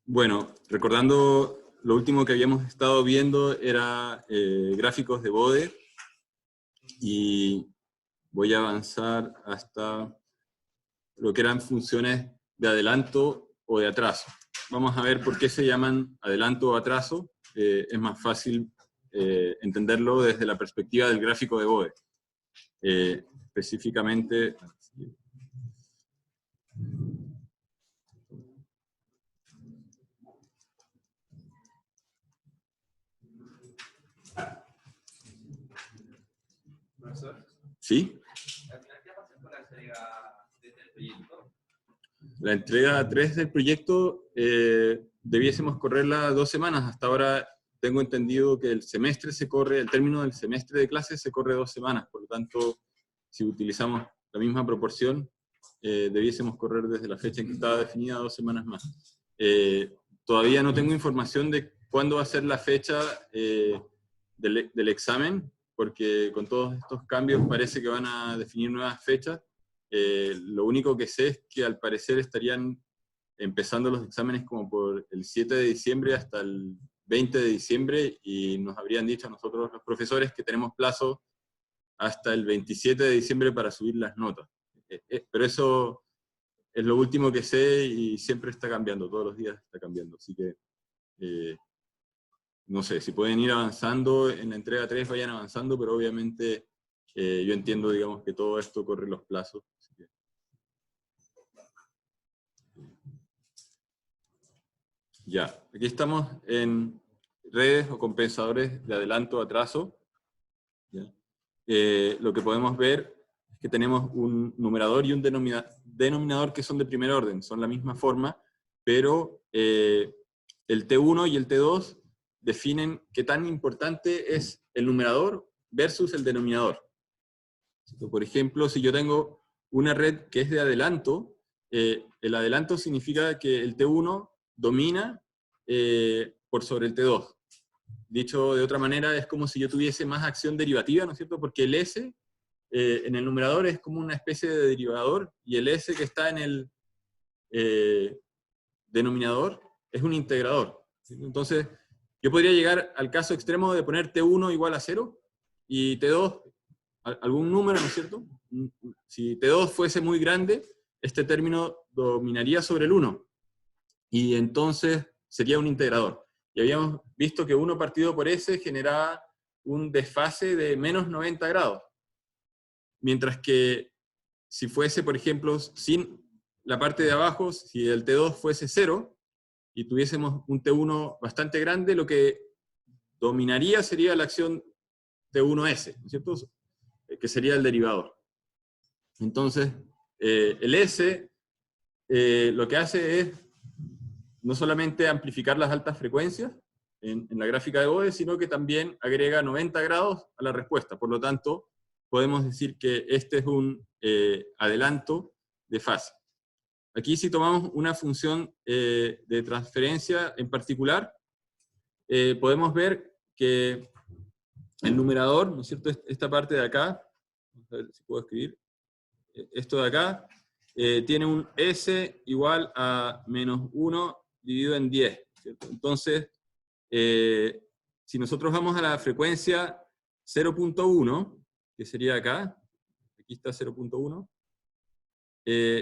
Bueno, recordando lo último que habíamos estado viendo era gráficos de Bode, y voy a avanzar hasta lo que eran funciones de adelanto o de atraso. Vamos a ver por qué se llaman adelanto o atraso. Es más fácil entenderlo desde la perspectiva del gráfico de Bode. Específicamente, ¿sí? La entrega 3 del proyecto debiésemos correrla 2 semanas. Hasta ahora tengo entendido que el semestre se corre, el término del semestre de clases se corre 2 semanas. Por lo tanto, si utilizamos la misma proporción, debiésemos correr desde la fecha en que estaba definida 2 semanas más. Todavía no tengo información de cuándo va a ser la fecha del examen, porque con todos estos cambios parece que van a definir nuevas fechas. Lo único que sé es que al parecer estarían empezando los exámenes como por el 7 de diciembre hasta el 20 de diciembre, y nos habrían dicho a nosotros los profesores que tenemos plazo hasta el 27 de diciembre para subir las notas. Pero eso es lo último que sé y siempre está cambiando, todos los días está cambiando. Así que, no sé, si pueden ir avanzando en la entrega 3, vayan avanzando, pero obviamente yo entiendo, digamos, que todo esto corre los plazos. Así que, ya, aquí estamos en redes o compensadores de adelanto o atraso. ¿Ya? Lo que podemos ver es que tenemos un numerador y un denominador que son de primer orden, son la misma forma, pero el T1 y el T2 definen qué tan importante es el numerador versus el denominador. Por ejemplo, si yo tengo una red que es de adelanto, el adelanto significa que el T1 domina por sobre el T2. Dicho de otra manera, es como si yo tuviese más acción derivativa, ¿no es cierto? Porque el S en el numerador es como una especie de derivador, y el S que está en el denominador es un integrador. ¿Sí? Entonces, yo podría llegar al caso extremo de poner T1 igual a 0, y T2 algún número, ¿no es cierto? Si T2 fuese muy grande, este término dominaría sobre el 1, y entonces sería un integrador. Y habíamos visto que 1 partido por S generaba un desfase de menos 90 grados. Mientras que si fuese, por ejemplo, sin la parte de abajo, si el T2 fuese 0, y tuviésemos un T1 bastante grande, lo que dominaría sería la acción T1S, ¿no es cierto? Que sería el derivador. Entonces, el S lo que hace es no solamente amplificar las altas frecuencias en la gráfica de Bode, sino que también agrega 90 grados a la respuesta. Por lo tanto, podemos decir que este es un adelanto de fase. Aquí, si tomamos una función de transferencia en particular, podemos ver que el numerador, ¿no es cierto?, esta parte de acá, vamos a ver si puedo escribir, esto de acá, tiene un S igual a menos 1 dividido en 10, ¿cierto? Entonces, si nosotros vamos a la frecuencia 0.1, que sería acá, aquí está 0.1,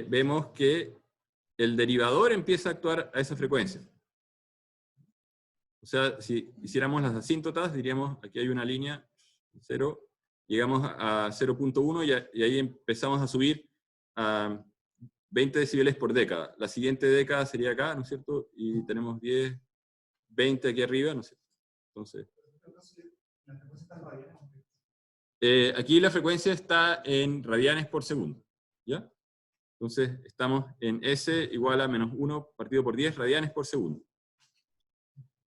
vemos que el derivador empieza a actuar a esa frecuencia. O sea, si hiciéramos las asíntotas, diríamos, aquí hay una línea, 0, llegamos a 0.1 y ahí empezamos a subir a 20 decibeles por década. La siguiente década sería acá, ¿no es cierto? Y tenemos 10, 20 aquí arriba, ¿no es cierto? Entonces, aquí la frecuencia está en radianes por segundo, ¿ya? Entonces, estamos en S igual a menos 1 partido por 10 radianes por segundo.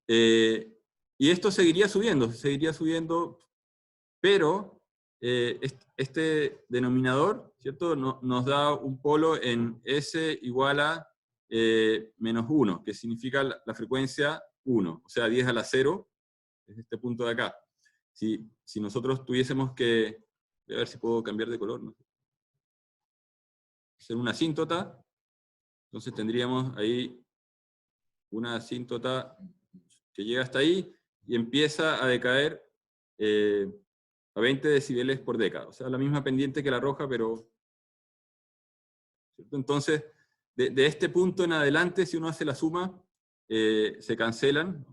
Y esto seguiría subiendo, pero este denominador, ¿cierto?, nos da un polo en S igual a menos 1, que significa la frecuencia 1, o sea, 10 a la 0, es este punto de acá. Si nosotros tuviésemos que, voy a ver si puedo cambiar de color, ¿no? Hacer una asíntota, Entonces tendríamos ahí una asíntota que llega hasta ahí y empieza a decaer a 20 decibeles por década. O sea, la misma pendiente que la roja, pero... ¿cierto? Entonces, de este punto en adelante, si uno hace la suma, se cancelan.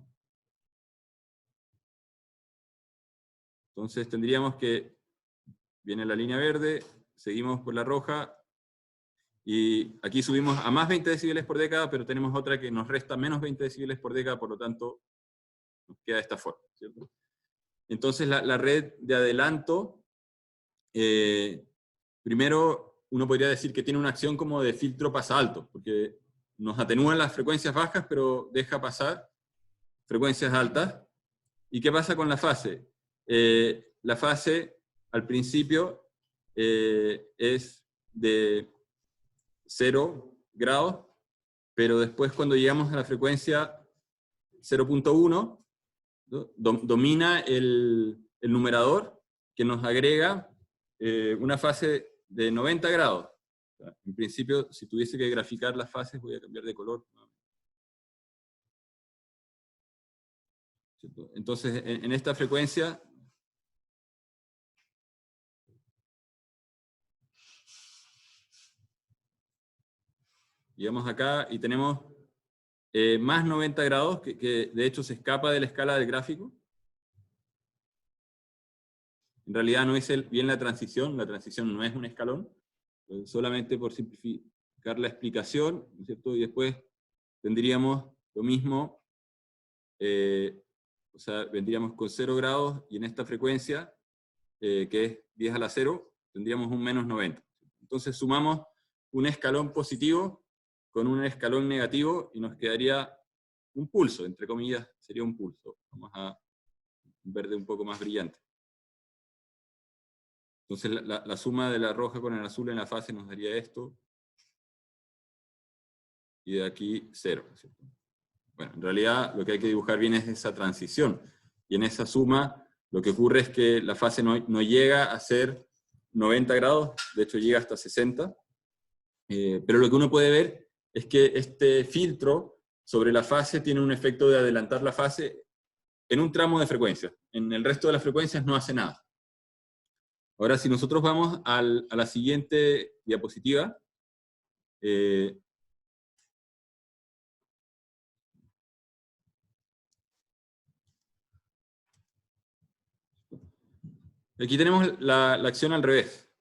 Entonces tendríamos que, viene la línea verde, seguimos por la roja, y aquí subimos a más 20 decibeles por década, pero tenemos otra que nos resta menos 20 decibeles por década, por lo tanto, nos queda de esta forma, ¿cierto? Entonces la red de adelanto, primero uno podría decir que tiene una acción como de filtro pasalto, porque nos atenúan las frecuencias bajas, pero deja pasar frecuencias altas. ¿Y qué pasa con la fase? La fase, al principio, es de 0 grados, pero después cuando llegamos a la frecuencia 0.1, ¿no? Domina el numerador que nos agrega una fase de 90 grados. O sea, en principio, si tuviese que graficar las fases, voy a cambiar de color. ¿Cierto? Entonces, en esta frecuencia, llegamos acá y tenemos más 90 grados, que de hecho se escapa de la escala del gráfico. En realidad no es bien la transición no es un escalón, solamente por simplificar la explicación, ¿no es cierto? Y después tendríamos lo mismo, o sea, vendríamos con 0 grados, y en esta frecuencia, que es 10 a la 0, tendríamos un menos 90. Entonces sumamos un escalón positivo con un escalón negativo, y nos quedaría un pulso, entre comillas, sería un pulso. Vamos a un verde un poco más brillante. Entonces la suma de la roja con el azul en la fase nos daría esto, y de aquí 0. ¿Cierto? Bueno, en realidad lo que hay que dibujar bien es esa transición, y en esa suma lo que ocurre es que la fase no llega a ser 90 grados, de hecho llega hasta 60, pero lo que uno puede ver es que este filtro sobre la fase tiene un efecto de adelantar la fase en un tramo de frecuencia. En el resto de las frecuencias no hace nada. Ahora, si nosotros vamos a la siguiente diapositiva, aquí tenemos la acción al revés.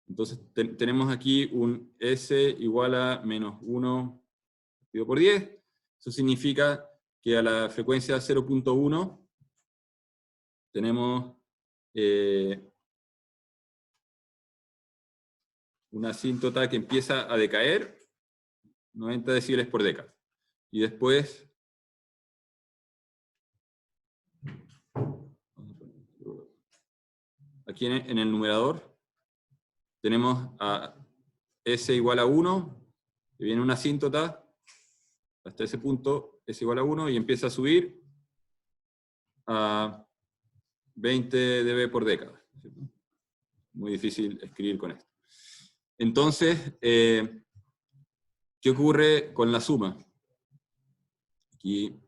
Entonces tenemos aquí un S igual a menos 1 dividido por 10. Eso significa que a la frecuencia 0.1 tenemos una asíntota que empieza a decaer 90 decibeles por década. Y después, aquí en el numerador, tenemos a S igual a 1, que viene una asíntota, hasta ese punto S igual a 1, y empieza a subir a 20 dB por década. ¿Cierto? Muy difícil escribir con esto. Entonces, ¿qué ocurre con la suma? Aquí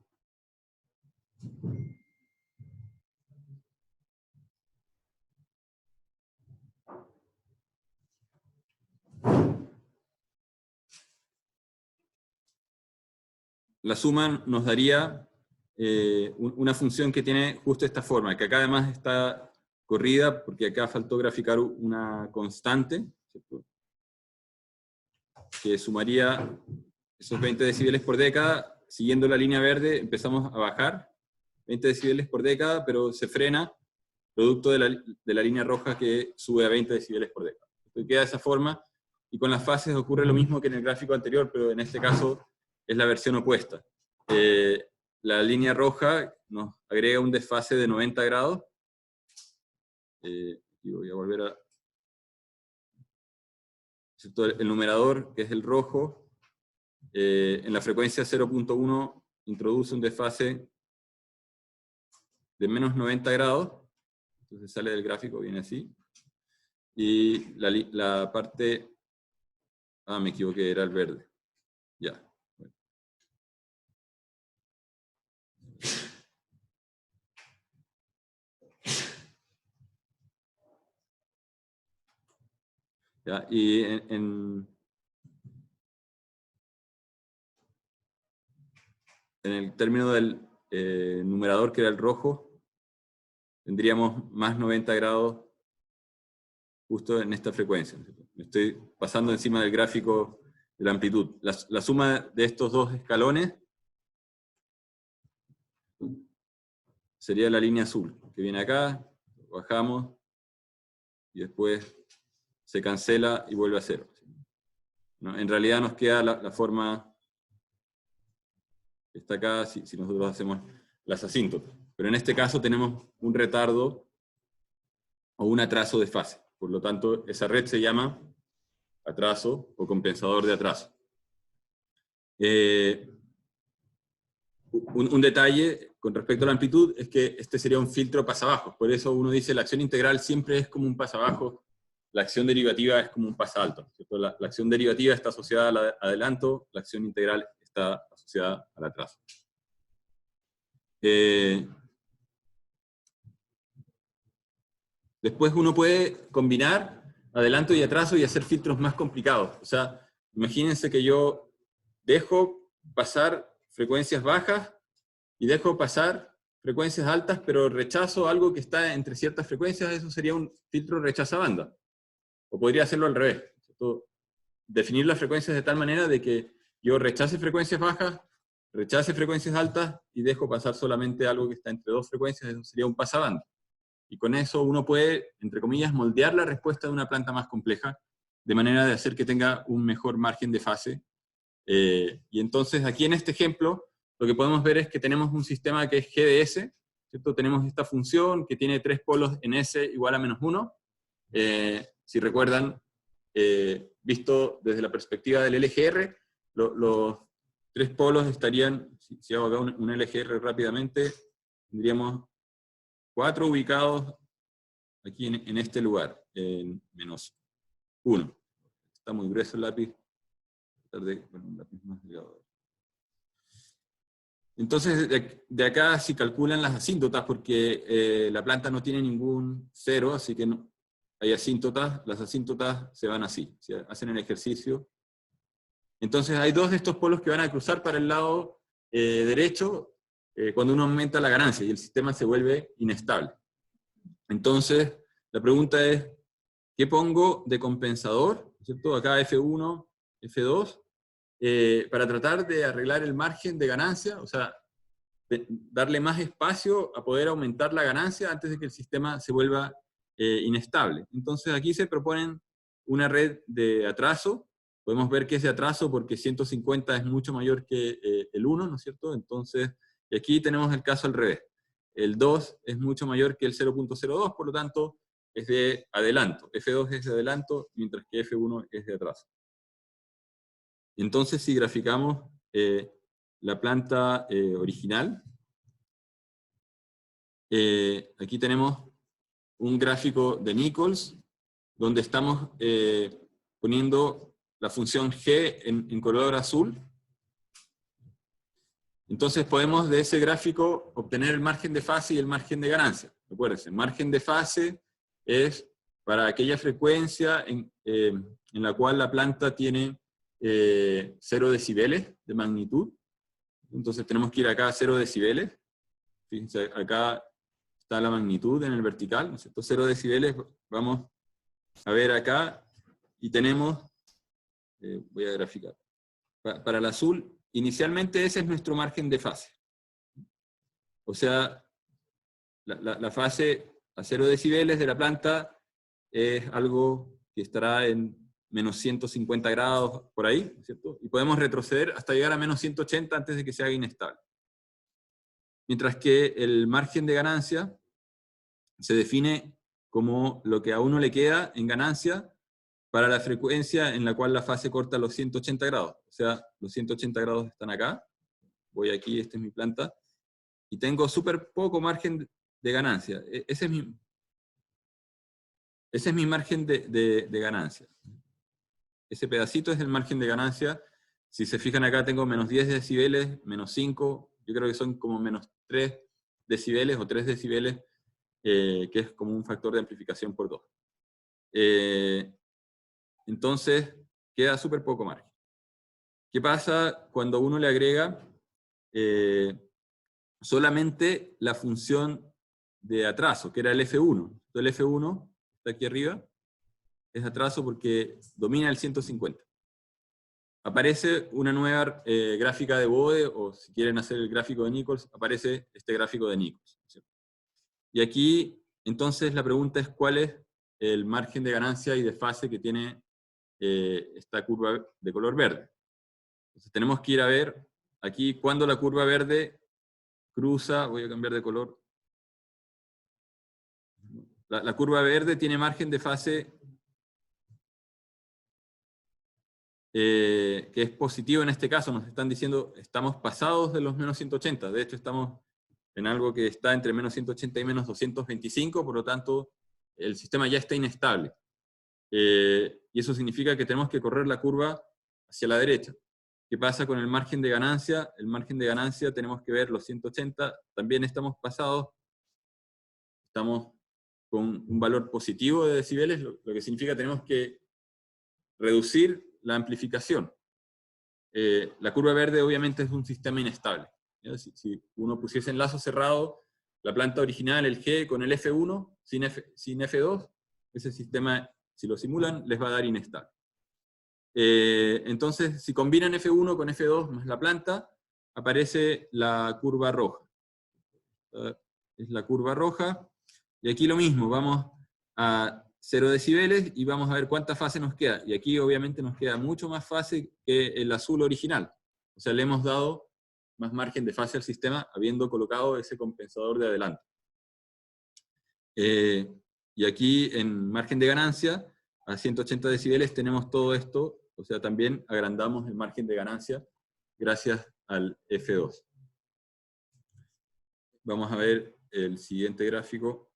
la suma nos daría una función que tiene justo esta forma, que acá además está corrida, porque acá faltó graficar una constante, ¿cierto? Que sumaría esos 20 decibeles por década. Siguiendo la línea verde empezamos a bajar 20 decibeles por década, pero se frena producto de la línea roja que sube a 20 decibeles por década. Entonces queda de esa forma, y con las fases ocurre lo mismo que en el gráfico anterior, pero en este caso es la versión opuesta. La línea roja nos agrega un desfase de 90 grados. Y voy a volver a... El numerador, que es el rojo, en la frecuencia 0.1 introduce un desfase de menos 90 grados, entonces sale del gráfico, viene así, y la parte Ah, me equivoqué, era el verde. Ya. Bueno. Ya, y en el término del numerador, que era el rojo, tendríamos más 90 grados justo en esta frecuencia. Me estoy pasando encima del gráfico de la amplitud. La suma de estos dos escalones sería la línea azul, que viene acá, bajamos, y después se cancela y vuelve a cero. ¿No? En realidad nos queda la forma que está acá si nosotros hacemos las asíntotas. Pero en este caso tenemos un retardo o un atraso de fase. Por lo tanto, esa red se llama atraso o compensador de atraso. Un detalle con respecto a la amplitud es que este sería un filtro pasabajos. Por eso uno dice la acción integral siempre es como un pasabajo, la acción derivativa es como un pasalto. La acción derivativa está asociada al adelanto, la acción integral está asociada al atraso. Después uno puede combinar adelanto y atraso y hacer filtros más complicados. O sea, imagínense que yo dejo pasar frecuencias bajas y dejo pasar frecuencias altas, pero rechazo algo que está entre ciertas frecuencias. Eso sería un filtro rechaza banda. O podría hacerlo al revés. Definir las frecuencias de tal manera de que yo rechace frecuencias bajas, rechace frecuencias altas y dejo pasar solamente algo que está entre dos frecuencias. Eso sería un pasabanda. Y con eso uno puede, entre comillas, moldear la respuesta de una planta más compleja, de manera de hacer que tenga un mejor margen de fase. Y entonces aquí en este ejemplo, lo que podemos ver es que tenemos un sistema que es G de S, ¿cierto? Tenemos esta función que tiene tres polos en S igual a menos 1. Si recuerdan, visto desde la perspectiva del LGR, los tres polos estarían, si hago acá un LGR rápidamente, tendríamos 4 ubicados aquí en este lugar, en menos 1. Está muy grueso el lápiz. Tratar de poner un lápiz más delgado. Entonces, de acá si calculan las asíntotas, porque la planta no tiene ningún cero, así que no hay asíntotas, las asíntotas se van así, si hacen el ejercicio. Entonces hay dos de estos polos que van a cruzar para el lado derecho cuando uno aumenta la ganancia y el sistema se vuelve inestable. Entonces, la pregunta es, ¿qué pongo de compensador? ¿Cierto? Acá F1, F2, para tratar de arreglar el margen de ganancia, o sea, darle más espacio a poder aumentar la ganancia antes de que el sistema se vuelva inestable. Entonces aquí se proponen una red de atraso. Podemos ver que es de atraso porque 150 es mucho mayor que el 1, ¿no es cierto? Entonces, aquí tenemos el caso al revés. El 2 es mucho mayor que el 0.02, por lo tanto, es de adelanto. F2 es de adelanto, mientras que F1 es de atraso. Entonces, si graficamos la planta original, aquí tenemos un gráfico de Nichols, donde estamos poniendo la función G en color azul. Entonces podemos de ese gráfico obtener el margen de fase y el margen de ganancia. Recuérdense, el margen de fase es para aquella frecuencia en la cual la planta tiene 0 decibeles de magnitud. Entonces tenemos que ir acá a 0 decibeles. Fíjense, acá está la magnitud en el vertical, ¿no es cierto? 0 decibeles, vamos a ver acá, y tenemos, voy a graficar, para el azul, inicialmente ese es nuestro margen de fase. O sea, la fase a 0 decibeles de la planta es algo que estará en menos 150 grados por ahí, ¿cierto? Y podemos retroceder hasta llegar a menos 180 antes de que se haga inestable. Mientras que el margen de ganancia se define como lo que a uno le queda en ganancia para la frecuencia en la cual la fase corta los 180 grados. O sea, los 180 grados están acá, voy aquí, esta es mi planta, y tengo súper poco margen de ganancia. Ese es mi margen de ganancia. ese pedacito es el margen de ganancia. Si se fijan acá tengo menos 10 decibeles, menos 5, yo creo que son como menos 3 decibeles o 3 decibeles, que es como un factor de amplificación por 2. Entonces, queda súper poco margen. ¿Qué pasa cuando uno le agrega solamente la función de atraso, que era el F1? Entonces el F1 está aquí arriba, es atraso porque domina el 150. Aparece una nueva gráfica de Bode, o si quieren hacer el gráfico de Nichols, aparece este gráfico de Nichols, ¿cierto? Y aquí, entonces, la pregunta es cuál es el margen de ganancia y de fase que tiene esta curva de color verde. Entonces tenemos que ir a ver aquí cuando la curva verde cruza, voy a cambiar de color, la curva verde tiene margen de fase que es positivo en este caso. Nos están diciendo, estamos pasados de los menos 180, de hecho estamos en algo que está entre menos 180 y menos 225, por lo tanto el sistema ya está inestable. Y eso significa que tenemos que correr la curva hacia la derecha. ¿Qué pasa con el margen de ganancia? El margen de ganancia tenemos que ver los 180, también estamos pasados, estamos con un valor positivo de decibeles, lo que significa que tenemos que reducir la amplificación. La curva verde obviamente es un sistema inestable. Si uno pusiese en lazo cerrado la planta original, el G, con el F1, sin F2, ese sistema, si lo simulan, les va a dar inestable. Entonces, si combinan F1 con F2 más la planta, aparece la curva roja. Es la curva roja. Y aquí lo mismo, vamos a 0 decibeles y vamos a ver cuánta fase nos queda. Y aquí obviamente nos queda mucho más fase que el azul original. O sea, le hemos dado más margen de fase al sistema habiendo colocado ese compensador de adelanto. Y aquí en margen de ganancia, a 180 decibeles tenemos todo esto, o sea, también agrandamos el margen de ganancia gracias al F2. Vamos a ver el siguiente gráfico.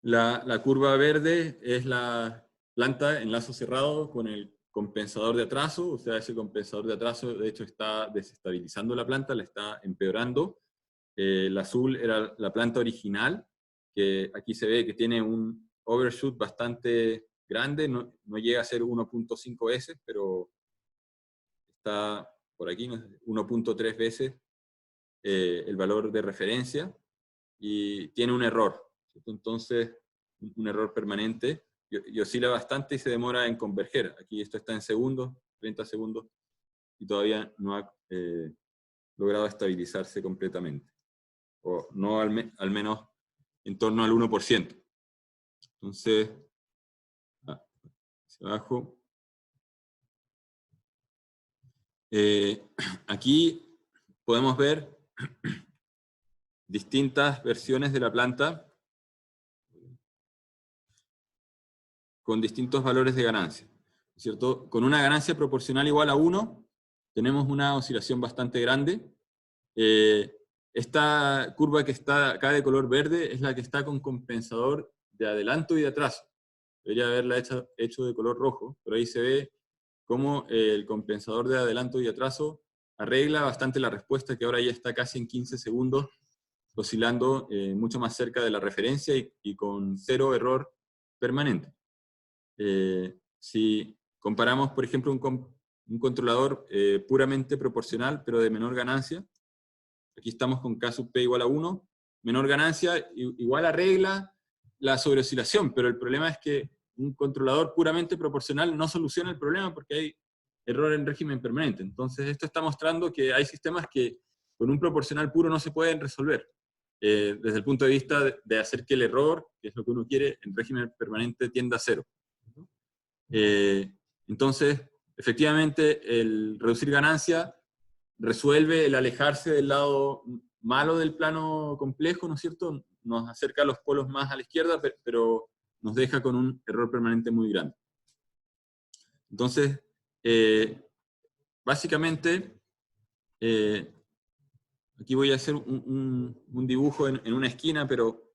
La curva verde es la planta en lazo cerrado con el compensador de atraso, o sea, ese compensador de atraso de hecho está desestabilizando la planta, la está empeorando. El azul era la planta original, que aquí se ve que tiene un overshoot bastante grande, no llega a ser 1.5 veces, pero está por aquí, 1.3 veces el valor de referencia, y tiene un error, ¿cierto? Entonces, un error permanente, y oscila bastante y se demora en converger. Aquí esto está en segundos, 30 segundos, y todavía no ha logrado estabilizarse completamente. O no al menos en torno al 1%. Entonces, hacia abajo. Aquí podemos ver distintas versiones de la planta con distintos valores de ganancia, ¿cierto? Con una ganancia proporcional igual a 1, tenemos una oscilación bastante grande. Esta curva que está acá de color verde es la que está con compensador de adelanto y de atraso. Debería haberla hecho de color rojo, pero ahí se ve cómo el compensador de adelanto y atraso arregla bastante la respuesta, que ahora ya está casi en 15 segundos, oscilando mucho más cerca de la referencia y con 0 error permanente. Si comparamos, por ejemplo, un controlador puramente proporcional, pero de menor ganancia, aquí estamos con K sub P igual a 1, menor ganancia igual arregla la sobreoscilación, pero el problema es que un controlador puramente proporcional no soluciona el problema porque hay error en régimen permanente. Entonces esto está mostrando que hay sistemas que con un proporcional puro no se pueden resolver, desde el punto de vista de hacer que el error, que es lo que uno quiere, en régimen permanente tienda a 0. Entonces, efectivamente, el reducir ganancia resuelve el alejarse del lado malo del plano complejo, ¿no es cierto? Nos acerca a los polos más a la izquierda, pero nos deja con un error permanente muy grande. Entonces, básicamente, aquí voy a hacer un dibujo en una esquina, pero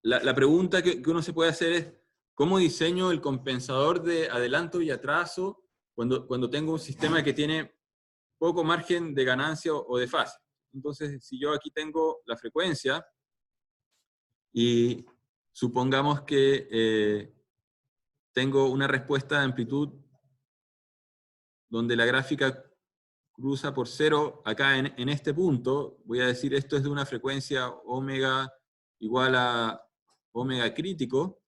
la pregunta que uno se puede hacer es, ¿cómo diseño el compensador de adelanto y atraso cuando tengo un sistema que tiene poco margen de ganancia o de fase? Entonces, si yo aquí tengo la frecuencia, y supongamos que tengo una respuesta de amplitud donde la gráfica cruza por 0 acá en este punto, voy a decir esto es de una frecuencia omega igual a omega crítico,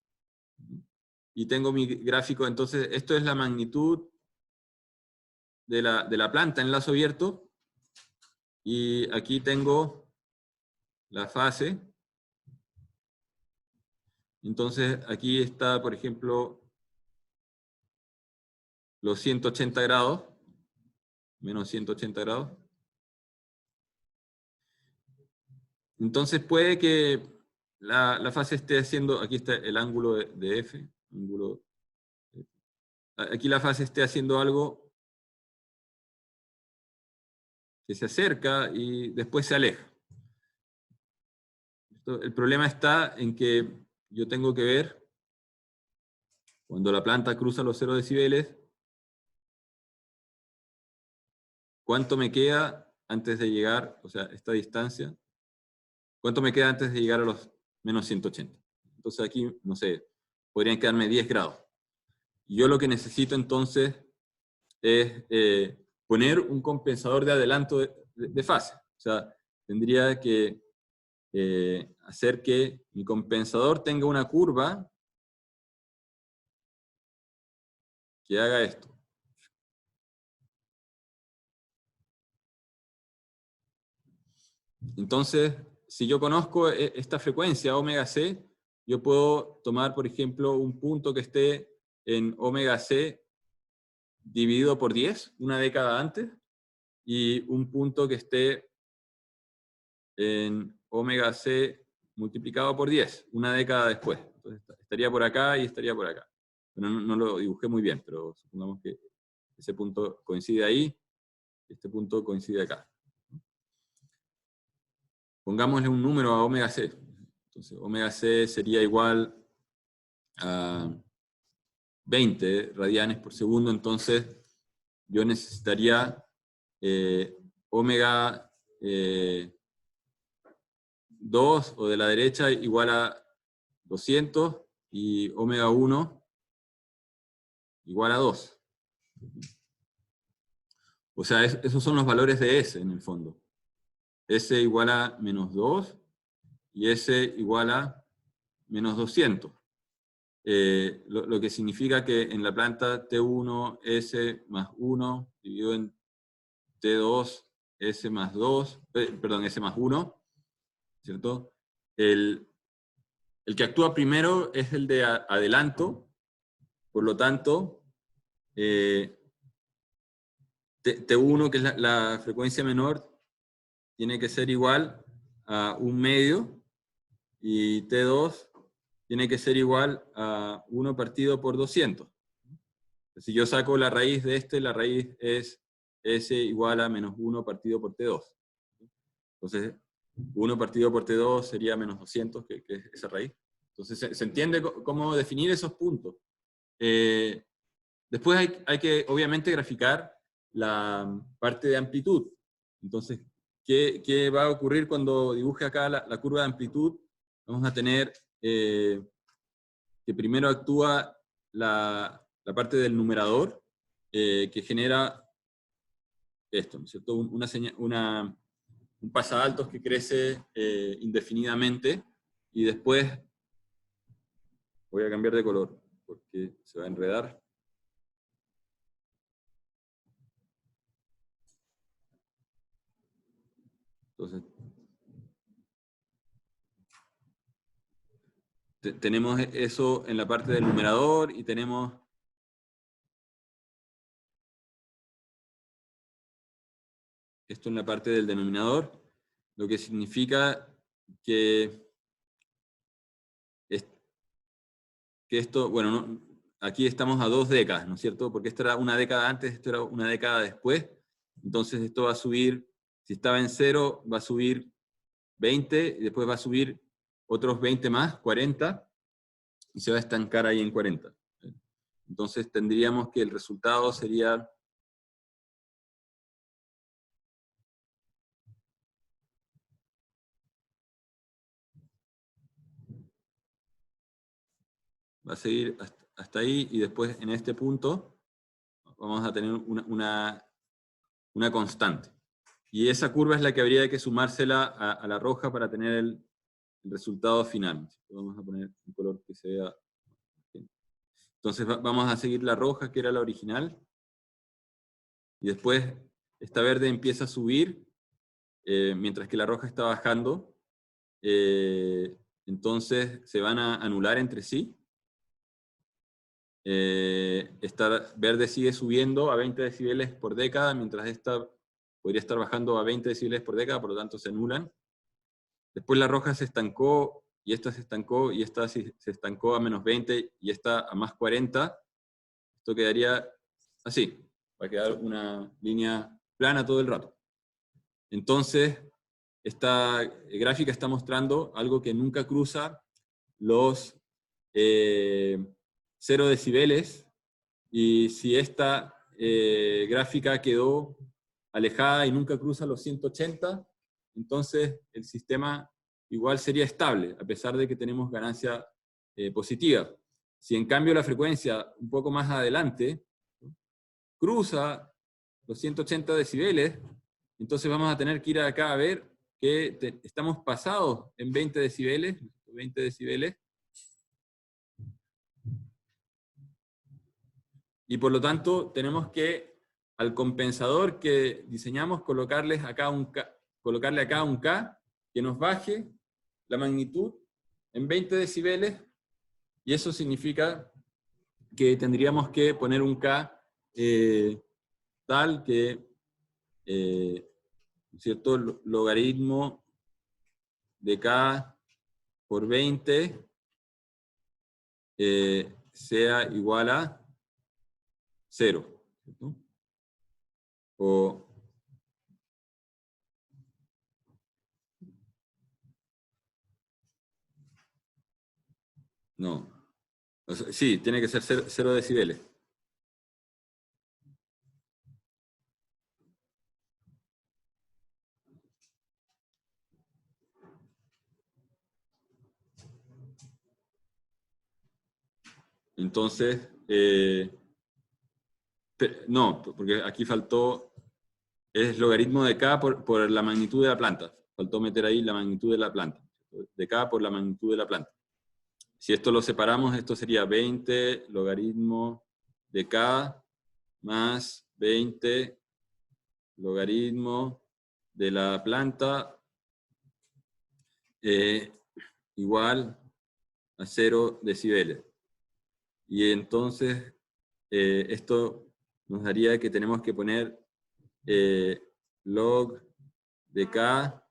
y tengo mi gráfico, entonces esto es la magnitud de la planta en lazo abierto, y aquí tengo la fase. Entonces aquí está, por ejemplo, los 180 grados, menos 180 grados. Entonces puede que la fase esté haciendo, aquí está el ángulo de F, aquí la fase esté haciendo algo que se acerca y después se aleja. El problema está en que yo tengo que ver, cuando la planta cruza los 0 decibeles, cuánto me queda antes de llegar, o sea, esta distancia, cuánto me queda antes de llegar a los menos 180. Entonces aquí, no sé, podrían quedarme 10 grados. Y yo lo que necesito entonces es poner un compensador de adelanto de fase. O sea, tendría que hacer que mi compensador tenga una curva que haga esto. Entonces, si yo conozco esta frecuencia, omega c, yo puedo tomar, por ejemplo, un punto que esté en omega c dividido por 10, una década antes, y un punto que esté en omega c multiplicado por 10, una década después. Entonces, estaría por acá y estaría por acá. Bueno, no lo dibujé muy bien, pero supongamos que ese punto coincide ahí, este punto coincide acá. Pongámosle un número a omega c. Entonces, omega c sería igual a 20 radianes por segundo, entonces yo necesitaría omega 2, o de la derecha, igual a 200, y omega 1 igual a 2. O sea, esos son los valores de S en el fondo. S igual a menos 2 y S igual a menos 200. Lo que significa que en la planta T1 S más 1 dividido en T2 S más 2, perdón, S más 1, ¿cierto? El que actúa primero es el de adelanto, por lo tanto, T1, que es la frecuencia menor, tiene que ser igual a 1/2, y T2 tiene que ser igual a 1 partido por 200. Si yo saco la raíz de este, la raíz es S igual a menos 1 partido por T2. Entonces, 1 partido por T2 sería menos 200, que es esa raíz. Entonces, se entiende cómo definir esos puntos. Después hay que, obviamente, graficar la parte de amplitud. Entonces, ¿qué va a ocurrir cuando dibuje acá la curva de amplitud? Vamos a tener que primero actúa la parte del numerador, que genera esto, ¿no es cierto? Un pasadaltos que crece indefinidamente, y después voy a cambiar de color porque se va a enredar. Entonces, tenemos eso en la parte del numerador, y tenemos esto en la parte del denominador, lo que significa que esto, bueno, aquí estamos a 2 décadas, ¿no es cierto? Porque esto era una década antes, esto era una década después, entonces esto va a subir, si estaba en 0, va a subir 20, y después va a subir otros 20 más, 40, y se va a estancar ahí en 40. Entonces tendríamos que el resultado sería... Va a seguir hasta ahí, y después en este punto vamos a tener una constante. Y esa curva es la que habría que sumársela a la roja para tener el resultado final. Vamos a poner un color que se vea bien. Entonces vamos a seguir la roja, que era la original, y después esta verde empieza a subir, mientras que la roja está bajando. Entonces se van a anular entre sí. Esta verde sigue subiendo a 20 decibeles por década, mientras esta podría estar bajando a 20 decibeles por década, por lo tanto se anulan. Después la roja se estancó, y esta se estancó, y esta se estancó a menos 20, y esta a más 40. Esto quedaría así, va a quedar una línea plana todo el rato. Entonces, esta gráfica está mostrando algo que nunca cruza los 0 decibeles, y si esta gráfica quedó alejada y nunca cruza los 180, entonces el sistema igual sería estable, a pesar de que tenemos ganancia positiva. Si en cambio la frecuencia un poco más adelante cruza los 180 decibeles, entonces vamos a tener que ir acá a ver que estamos pasados en 20 decibeles, y por lo tanto tenemos que al compensador que diseñamos colocarle acá un K que nos baje la magnitud en 20 decibeles, y eso significa que tendríamos que poner un K tal que cierto logaritmo de K por 20 sea igual a 0, ¿cierto? O no. O sea, sí, tiene que ser 0 decibeles. Entonces, no, porque aquí faltó, es logaritmo de K por la magnitud de la planta. Faltó meter ahí la magnitud de la planta. De K por la magnitud de la planta. Si esto lo separamos, esto sería 20 logaritmo de K más 20 logaritmo de la planta igual a 0 decibeles. Y entonces esto nos daría que tenemos que poner log de K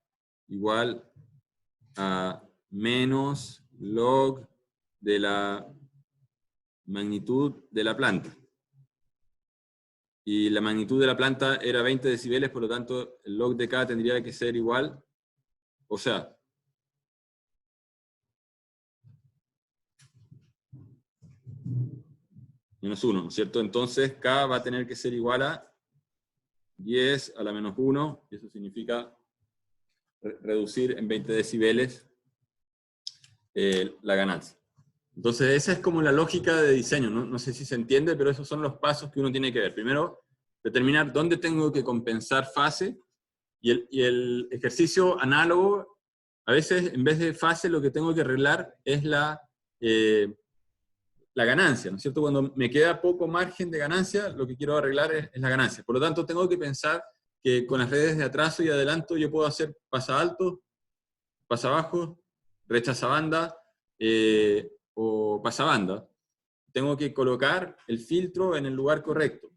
igual a menos log de la magnitud de la planta. Y la magnitud de la planta era 20 decibeles, por lo tanto el log de K tendría que ser igual, o sea, menos 1, ¿no es cierto? Entonces K va a tener que ser igual a 10 a la menos 1, y eso significa reducir en 20 decibeles la ganancia. Entonces esa es como la lógica de diseño, ¿no? No sé si se entiende, pero esos son los pasos que uno tiene que ver. Primero, determinar dónde tengo que compensar fase, y el ejercicio análogo, a veces en vez de fase lo que tengo que arreglar es la ganancia, ¿no es cierto? Cuando me queda poco margen de ganancia, lo que quiero arreglar es la ganancia. Por lo tanto, tengo que pensar que con las redes de atraso y adelanto yo puedo hacer pasa alto, pasa bajo, rechaza banda o pasa banda. Tengo que colocar el filtro en el lugar correcto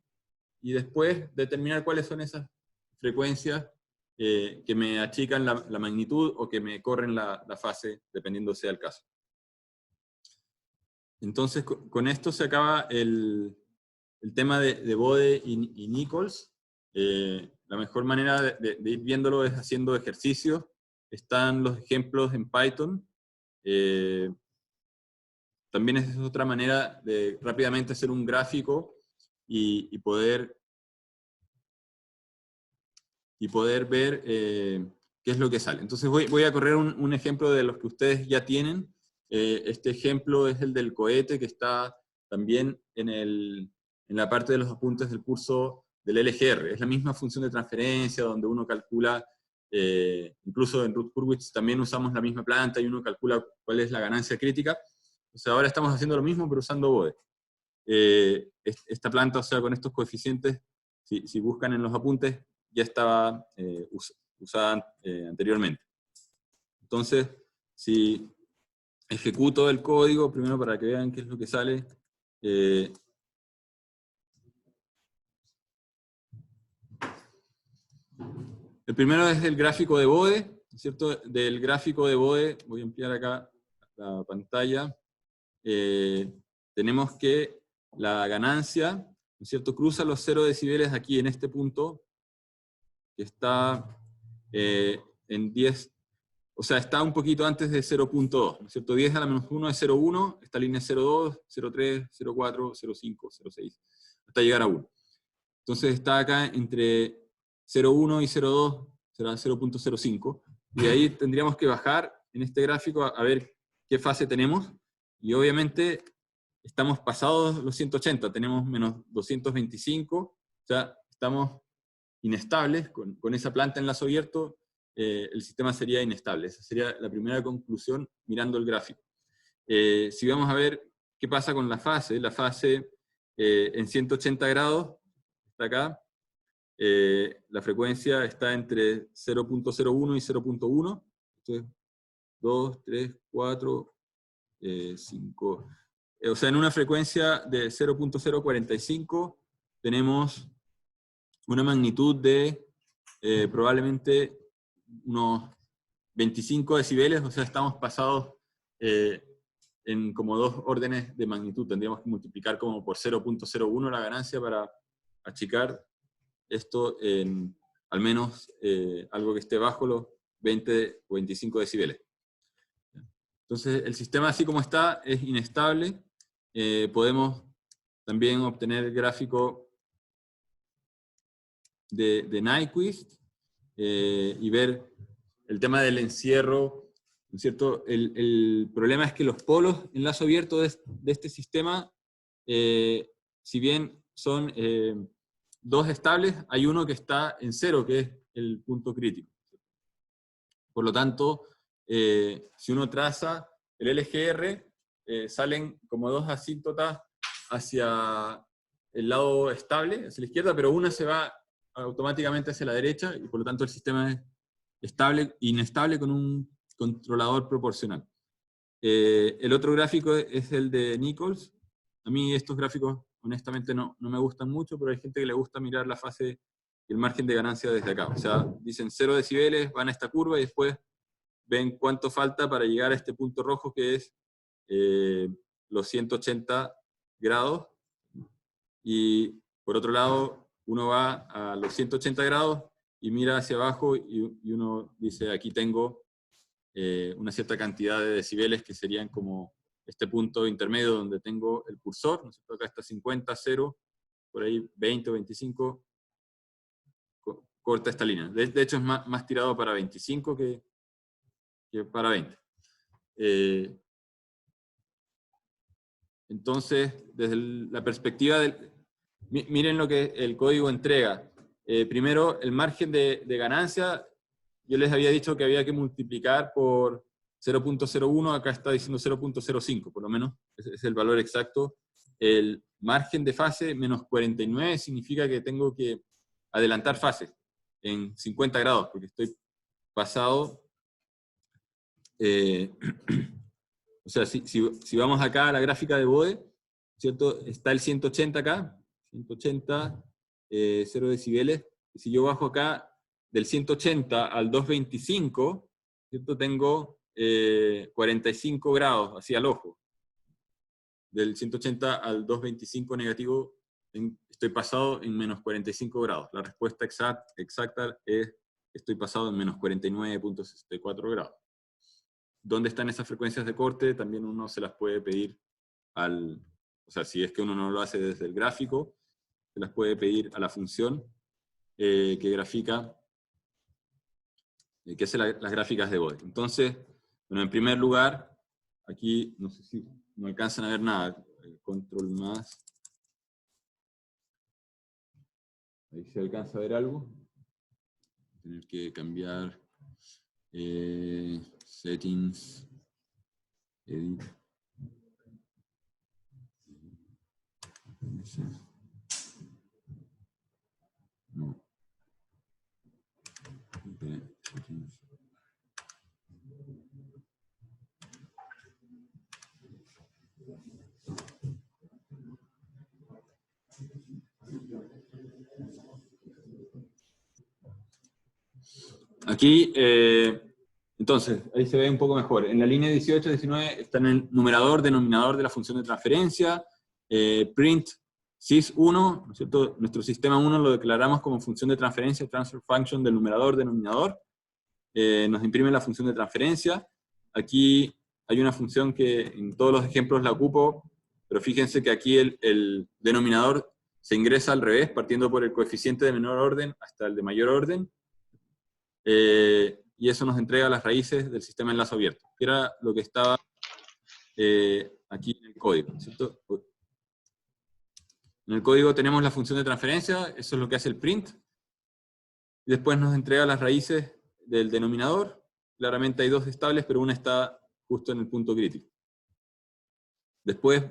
y después determinar cuáles son esas frecuencias que me achican la magnitud o que me corren la fase, dependiendo sea el caso. Entonces, con esto se acaba el tema de Bode y Nichols. La mejor manera de ir viéndolo es haciendo ejercicios. Están los ejemplos en Python. también es otra manera de rápidamente hacer un gráfico y poder ver qué es lo que sale. Entonces voy a correr un ejemplo de los que ustedes ya tienen. Este ejemplo es el del cohete, que está también en la parte de los apuntes del curso del LGR. Es la misma función de transferencia, donde uno calcula, incluso en Ruth-Hurwitz también usamos la misma planta, y uno calcula cuál es la ganancia crítica. O sea, ahora estamos haciendo lo mismo, pero usando BODE. Esta planta, o sea, con estos coeficientes, si buscan en los apuntes, ya estaba usada anteriormente. Entonces, si ejecuto el código, primero para que vean qué es lo que sale, el primero es el gráfico de BODE, ¿cierto? Del gráfico de BODE, voy a ampliar acá la pantalla, tenemos que la ganancia, ¿no es cierto?, cruza los 0 decibeles aquí en este punto, que está en 10, o sea, está un poquito antes de 0.2, ¿no es cierto? 10 a la menos 1 es 0.1, esta línea es 0.2, 0.3, 0.4, 0.5, 0.6, hasta llegar a 1. Entonces está acá entre 0.1 y 0.2, será 0.05, y de ahí tendríamos que bajar en este gráfico a ver qué fase tenemos, y obviamente estamos pasados los 180, tenemos menos 225, o sea, estamos inestables, con esa planta en lazo abierto, el sistema sería inestable. Esa sería la primera conclusión mirando el gráfico. Si vamos a ver qué pasa con la fase en 180 grados, está acá, la frecuencia está entre 0.01 y 0.1, entonces 2, 3, 4, 5, o sea, en una frecuencia de 0.045 tenemos una magnitud de probablemente unos 25 decibeles, o sea, estamos pasados en como 2 órdenes de magnitud. Tendríamos que multiplicar como por 0.01 la ganancia para achicar esto en al menos algo que esté bajo los 20 o 25 decibeles. Entonces, el sistema así como está es inestable. Podemos también obtener el gráfico de Nyquist y ver el tema del encierro, ¿no es cierto? El problema es que los polos en lazo abierto de este sistema, si bien son 2 estables, hay uno que está en 0, que es el punto crítico. Por lo tanto, si uno traza el LGR, salen como 2 asíntotas hacia el lado estable, hacia la izquierda, pero una se va automáticamente hacia la derecha, y por lo tanto el sistema es estable, inestable con un controlador proporcional. El otro gráfico es el de Nichols. A mí estos gráficos honestamente no me gustan mucho, pero hay gente que le gusta mirar la fase y el margen de ganancia desde acá. O sea, dicen 0 decibeles, van a esta curva y después ven cuánto falta para llegar a este punto rojo, que es los 180 grados. Y por otro lado, uno va a los 180 grados y mira hacia abajo y uno dice, aquí tengo una cierta cantidad de decibeles que serían como este punto intermedio donde tengo el cursor, ¿no es cierto? Acá está 50, 0, por ahí 20 o 25, corta esta línea. De hecho es más tirado para 25 que para 20. Entonces, desde la perspectiva del... Miren lo que el código entrega. Primero, el margen de ganancia, yo les había dicho que había que multiplicar por 0.01, acá está diciendo 0.05, por lo menos, ese es el valor exacto. El margen de fase, menos 49, significa que tengo que adelantar fase en 50 grados, porque estoy pasado... o sea, si vamos acá a la gráfica de BODE, ¿cierto? Está el 180 acá, 180, 0 decibeles. Y si yo bajo acá del 180 al 225, ¿cierto? Tengo 45 grados hacia el ojo. Del 180 al 225 negativo, estoy pasado en menos 45 grados. La respuesta exacta es, estoy pasado en menos 49.64 grados. dónde están esas frecuencias de corte, también uno se las puede pedir o sea, si es que uno no lo hace desde el gráfico, se las puede pedir a la función que grafica, que hace las gráficas de Bode. Entonces, bueno, en primer lugar, aquí, no sé si no alcanzan a ver nada, control más. Ahí se alcanza a ver algo. Tener que cambiar settings, edit. No. Aquí, entonces, ahí se ve un poco mejor. En la línea 18, 19 está en el numerador, denominador de la función de transferencia. Print sys1, ¿no es cierto? Nuestro sistema 1 lo declaramos como función de transferencia, transfer function del numerador, denominador. Nos imprime la función de transferencia. Aquí hay una función que en todos los ejemplos la ocupo, pero fíjense que aquí el denominador se ingresa al revés, partiendo por el coeficiente de menor orden hasta el de mayor orden. Y eso nos entrega las raíces del sistema de enlace abierto, que era lo que estaba aquí en el código, ¿cierto? En el código tenemos la función de transferencia, eso es lo que hace el print, y después nos entrega las raíces del denominador. Claramente hay dos estables, pero una está justo en el punto crítico. Después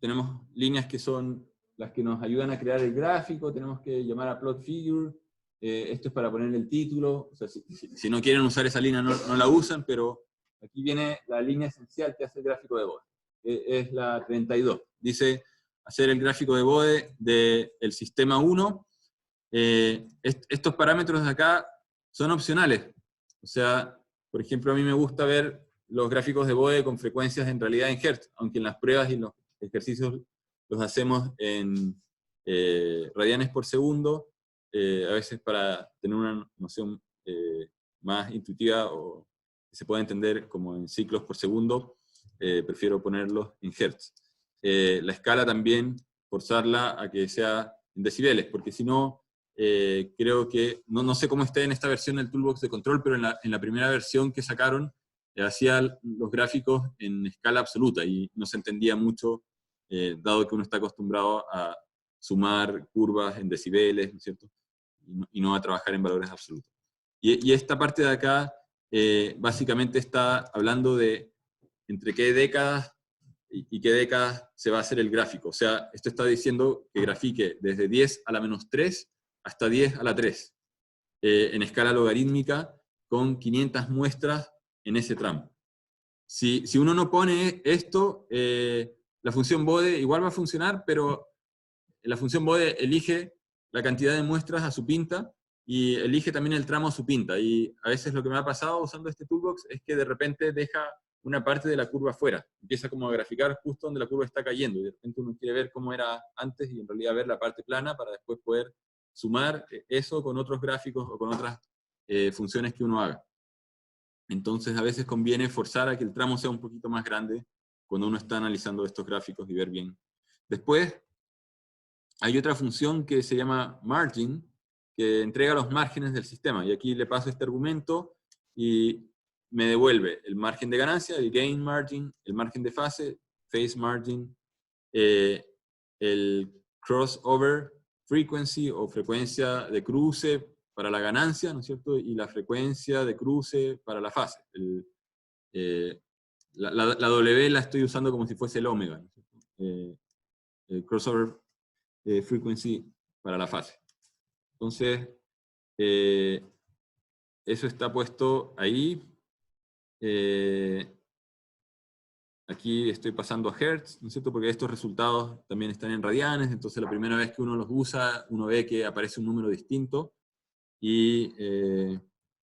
tenemos líneas que son las que nos ayudan a crear el gráfico, tenemos que llamar a plot figure. Esto es para poner el título, o sea, si no quieren usar esa línea no la usan, pero aquí viene la línea esencial que hace el gráfico de Bode. Es la 32. Dice hacer el gráfico de Bode del sistema 1. Estos parámetros de acá son opcionales. O sea, por ejemplo, a mí me gusta ver los gráficos de Bode con frecuencias en realidad en Hertz, aunque en las pruebas y en los ejercicios los hacemos en radianes por segundo, a veces para tener una noción más intuitiva o que se pueda entender como en ciclos por segundo, prefiero ponerlos en Hertz. La escala también, forzarla a que sea en decibeles, porque si no, creo que, no sé cómo está en esta versión del Toolbox de control, pero en la primera versión que sacaron, hacía los gráficos en escala absoluta y no se entendía mucho, dado que uno está acostumbrado a sumar curvas en decibeles, ¿no es cierto? Y no a trabajar en valores absolutos. Y esta parte de acá básicamente está hablando de entre qué décadas y qué décadas se va a hacer el gráfico. O sea, esto está diciendo que grafique desde 10 a la menos 3 hasta 10 a la 3, en escala logarítmica, con 500 muestras en ese tramo. Si uno no pone esto, la función Bode igual va a funcionar, pero la función Bode elige la cantidad de muestras a su pinta, y elige también el tramo a su pinta. Y a veces lo que me ha pasado usando este toolbox es que de repente deja una parte de la curva fuera. Empieza como a graficar justo donde la curva está cayendo, y de repente uno quiere ver cómo era antes, y en realidad ver la parte plana para después poder sumar eso con otros gráficos o con otras funciones que uno haga. Entonces a veces conviene forzar a que el tramo sea un poquito más grande cuando uno está analizando estos gráficos y ver bien. Después hay otra función que se llama margin, que entrega los márgenes del sistema, y aquí le paso este argumento y me devuelve el margen de ganancia, el gain margin, el margen de phase margin, el crossover frequency o frecuencia de cruce para la ganancia, ¿no es cierto? Y la frecuencia de cruce para la fase. La W la estoy usando como si fuese el omega, ¿no es cierto? El crossover frequency para la fase. Entonces, eso está puesto ahí. Aquí estoy pasando a Hertz, ¿no es cierto? Porque estos resultados también están en radianes, entonces la primera vez que uno los usa, uno ve que aparece un número distinto. Y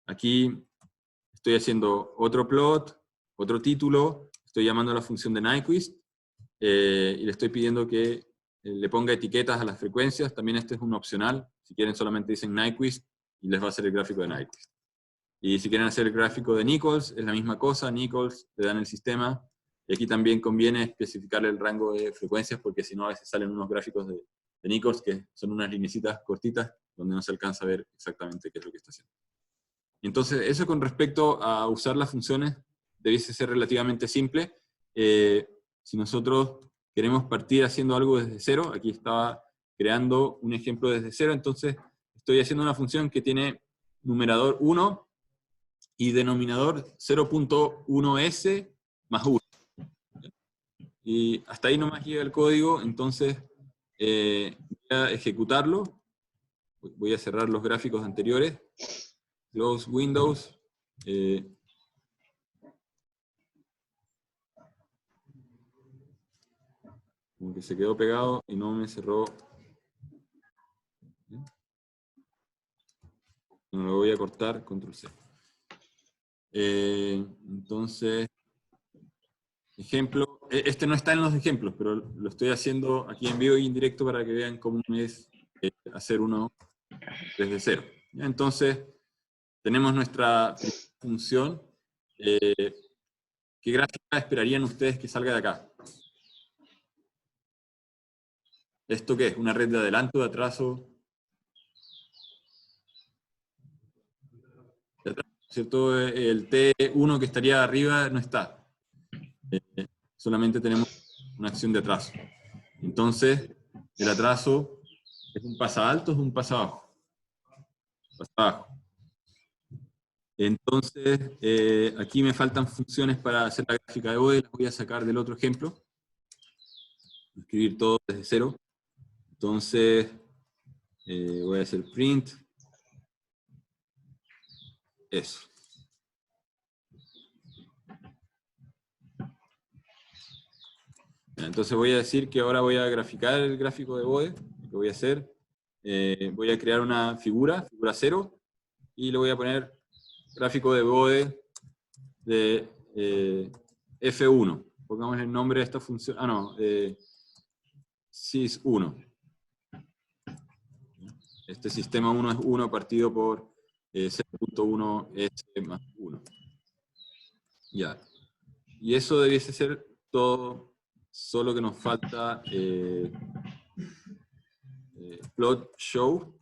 aquí estoy haciendo otro plot, otro título, estoy llamando a la función de Nyquist, y le estoy pidiendo que le ponga etiquetas a las frecuencias. También este es un opcional, si quieren solamente dicen Nyquist, y les va a hacer el gráfico de Nyquist. Y si quieren hacer el gráfico de Nichols, es la misma cosa, Nichols, le dan el sistema. Y aquí también conviene especificar el rango de frecuencias, porque si no a veces salen unos gráficos de Nichols que son unas linecitas cortitas, donde no se alcanza a ver exactamente qué es lo que está haciendo. Entonces, eso con respecto a usar las funciones, debiese ser relativamente simple. Si nosotros queremos partir haciendo algo desde cero, aquí estaba creando un ejemplo desde cero, entonces estoy haciendo una función que tiene numerador 1 y denominador 0.1s más 1. Y hasta ahí nomás llega el código, entonces voy a ejecutarlo. Voy a cerrar los gráficos anteriores. Close Windows. Como que se quedó pegado y no me cerró. No lo voy a cortar, Control C. Entonces, ejemplo, este no está en los ejemplos, pero lo estoy haciendo aquí en vivo y en directo para que vean cómo es hacer uno desde cero. ¿Ya? Entonces, tenemos nuestra función. ¿Qué gráfica esperarían ustedes que salga de acá? ¿Esto qué es? ¿Una red de adelanto, de atraso? De atraso, ¿cierto? El T1 que estaría arriba no está. Solamente tenemos una acción de atraso. Entonces, el atraso es un pasaalto o es un pasabajo. Pasabajo. Entonces, aquí me faltan funciones para hacer la gráfica de Bode, las voy a sacar del otro ejemplo. Escribir todo desde cero. Entonces, voy a hacer print. Eso. Entonces voy a decir que ahora voy a graficar el gráfico de Bode. Lo que voy a hacer, voy a crear una figura 0, y le voy a poner gráfico de Bode de F1. Pongamos el nombre de esta función. Ah, no. sys1. Este sistema 1 es 1 partido por 0.1s más 1. Ya. Y eso debiese ser todo, solo que nos falta plot show,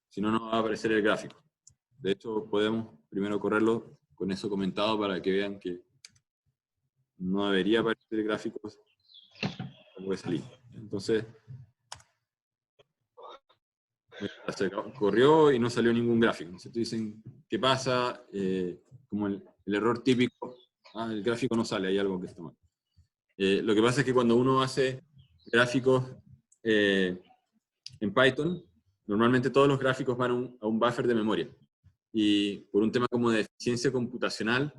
si no nos va a aparecer el gráfico. De hecho, podemos primero correrlo con eso comentado para que vean que no debería aparecer el gráfico cuando voy a salir. Entonces, se corrió y no salió ningún gráfico. Entonces dicen, ¿qué pasa? Como el error típico, el gráfico no sale, hay algo que está mal. Lo que pasa es que cuando uno hace gráficos en Python, normalmente todos los gráficos van a un buffer de memoria. Y por un tema como de eficiencia computacional,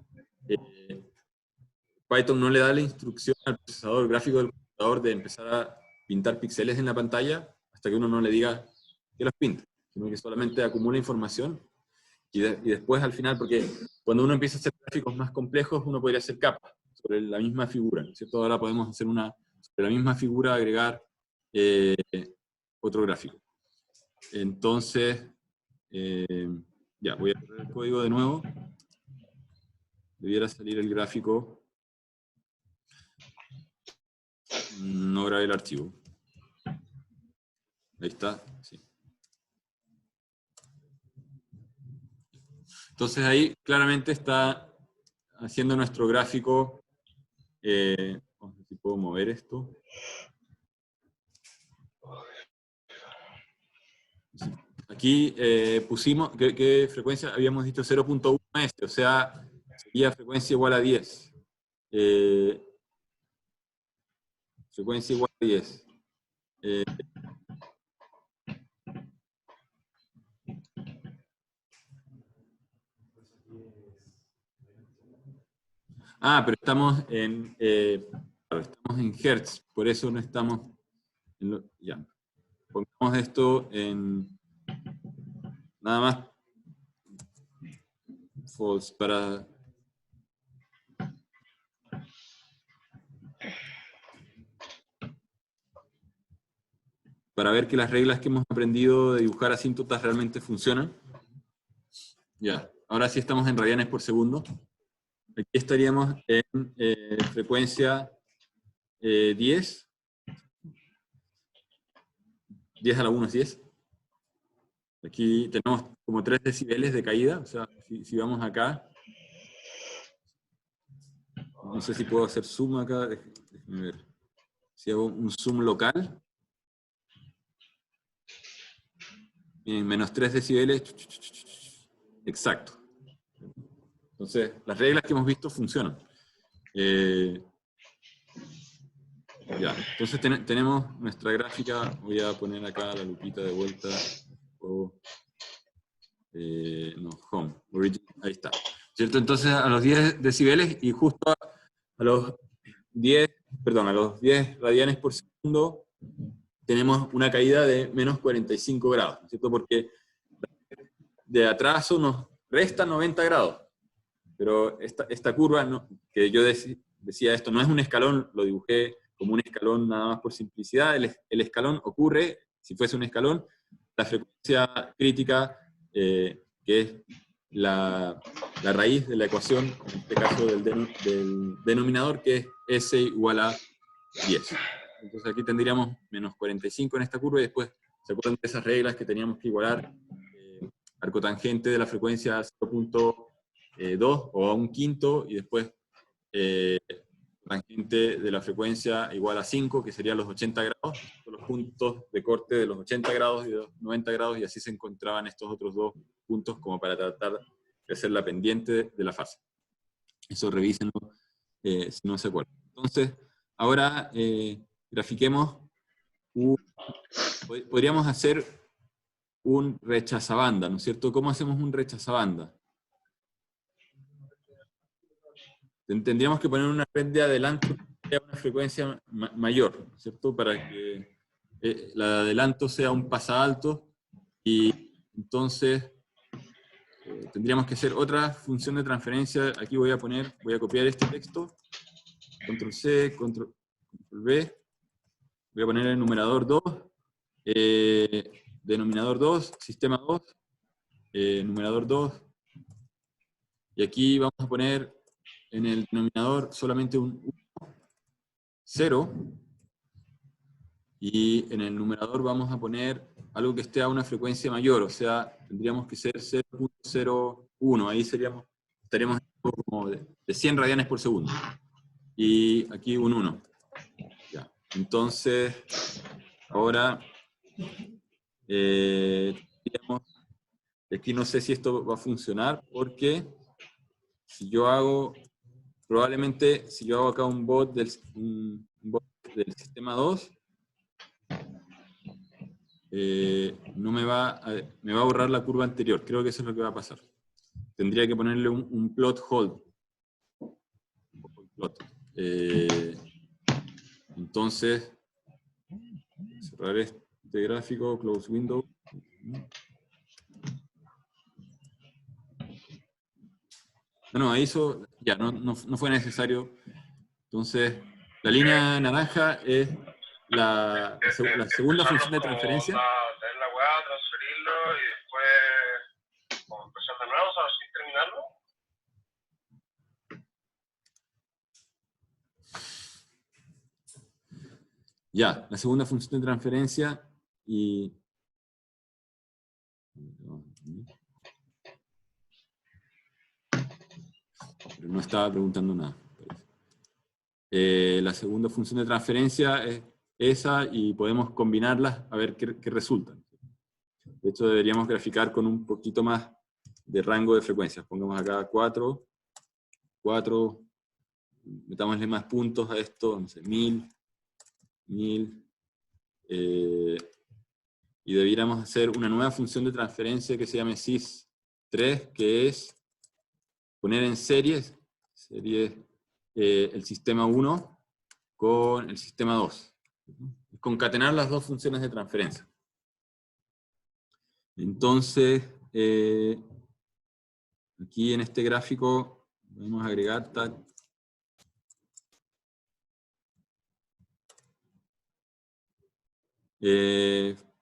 Python no le da la instrucción al procesador gráfico del computador de empezar a pintar píxeles en la pantalla hasta que uno no le diga que los pinta, sino que solamente acumula información y después al final, porque cuando uno empieza a hacer gráficos más complejos, uno podría hacer capas sobre la misma figura, ¿no es cierto? Ahora podemos hacer sobre la misma figura agregar otro gráfico. Entonces, ya, voy a correr el código de nuevo. Debiera salir el gráfico. No grabé el archivo. Ahí está, sí. Entonces ahí claramente está haciendo nuestro gráfico. Vamos a ver si puedo mover esto. Aquí pusimos, ¿qué frecuencia? Habíamos dicho 0.1S, o sea, sería frecuencia igual a 10. Frecuencia igual a 10. Pero estamos en Hertz, por eso no estamos en ya. Pongamos esto en nada más false para ver que las reglas que hemos aprendido de dibujar asíntotas realmente funcionan. Ya, ahora sí estamos en radianes por segundo. Aquí estaríamos en frecuencia 10. 10 a la 1 es 10. Aquí tenemos como 3 decibeles de caída, o sea, si vamos acá, no sé si puedo hacer zoom acá, déjenme ver. Si hago un zoom local, bien, menos 3 decibeles, exacto. Entonces, las reglas que hemos visto funcionan. Ya, entonces tenemos nuestra gráfica, voy a poner acá la lupita de vuelta, no, home, origin, ahí está. ¿Cierto? Entonces a los 10 decibeles y justo a los 10 radianes por segundo tenemos una caída de menos 45 grados, ¿cierto? Porque de atraso nos resta 90 grados, pero esta curva, que yo decía esto, no es un escalón, lo dibujé como un escalón nada más por simplicidad, el escalón ocurre, si fuese un escalón, la frecuencia crítica, que es la raíz de la ecuación, en este caso del denominador, que es S igual a 10. Entonces aquí tendríamos menos 45 en esta curva, y después, ¿se acuerdan de esas reglas que teníamos que igualar? Arcotangente de la frecuencia 0.2 o a un quinto, y después tangente de la frecuencia igual a 5, que serían los 80 grados, los puntos de corte de los 80 grados y de los 90 grados, y así se encontraban estos otros dos puntos como para tratar de hacer la pendiente de la fase. Eso revísenlo si no se acuerdan. Entonces, ahora grafiquemos, podríamos hacer un rechazabanda, ¿no es cierto? ¿Cómo hacemos un rechazabanda? Tendríamos que poner una red de adelanto a una frecuencia mayor, ¿cierto? Para que la de adelanto sea un pasalto, y entonces tendríamos que hacer otra función de transferencia. Aquí voy a copiar este texto, control C, control V, voy a poner el numerador 2, denominador 2, sistema 2, numerador 2, y aquí vamos a poner en el denominador solamente un 0, y en el numerador vamos a poner algo que esté a una frecuencia mayor, o sea, tendríamos que ser 0.01, ahí estaríamos como de 100 radianes por segundo, y aquí un 1. Ya. Entonces, ahora, aquí no sé si esto va a funcionar, porque si yo hago, probablemente, si yo hago acá un bot del sistema 2, me va a borrar la curva anterior. Creo que eso es lo que va a pasar. Tendría que ponerle un plot hold. Entonces, cerrar este gráfico, close window. No, ahí ya no fue necesario. Entonces, la línea naranja es la segunda función de transferencia. Tener la weá, transferirlo y después como empezar de nuevo, ¿sabes? Sin terminarlo. Ya, la segunda función de transferencia, y pero no estaba preguntando nada. La segunda función de transferencia es esa, y podemos combinarlas a ver qué resultan. De hecho, deberíamos graficar con un poquito más de rango de frecuencias. Pongamos acá 4, metámosle más puntos a esto, no sé, 1000, y debiéramos hacer una nueva función de transferencia que se llame sys3, que es poner en serie el sistema 1 con el sistema 2. Concatenar las dos funciones de transferencia. Entonces, aquí en este gráfico vamos a agregar tal.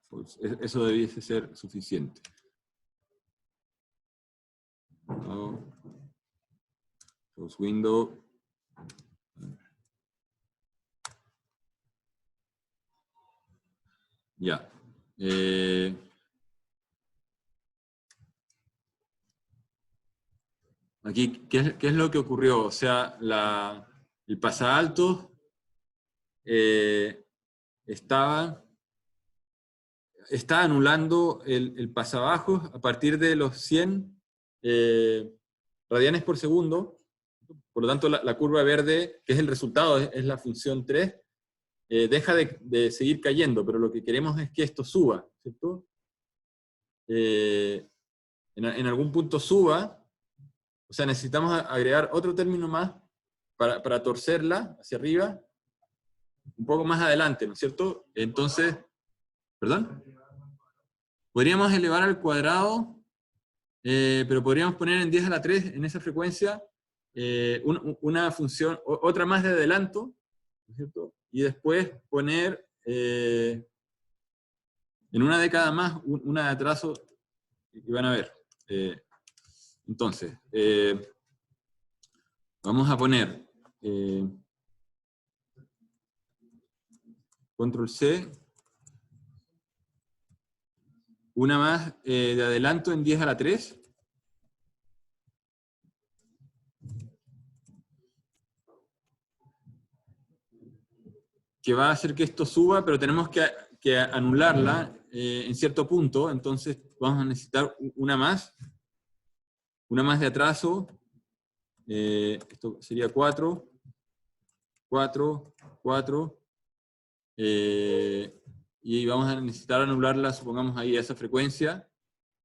Pues eso debiese ser suficiente. Close window. Ya. Aquí, ¿qué es lo que ocurrió? O sea, el pasasaltos estaba anulando el pasabajos a partir de los 100 radianes por segundo. Por lo tanto, la curva verde, que es el resultado, es la función 3, deja de seguir cayendo, pero lo que queremos es que esto suba, ¿cierto? En algún punto suba, o sea, necesitamos agregar otro término más para torcerla hacia arriba, un poco más adelante, ¿no es cierto? Entonces, ¿perdón? Podríamos elevar al cuadrado, pero podríamos poner en 10 a la 3 en esa frecuencia una función, otra más de adelanto, ¿no es cierto? Y después poner en una década más una de atraso, y van a ver. Entonces, vamos a poner control C, una más de adelanto en 10 a la 3. Que va a hacer que esto suba, pero tenemos que anularla en cierto punto, entonces vamos a necesitar una más de atraso, esto sería 4, 4, 4, y vamos a necesitar anularla, supongamos ahí a esa frecuencia,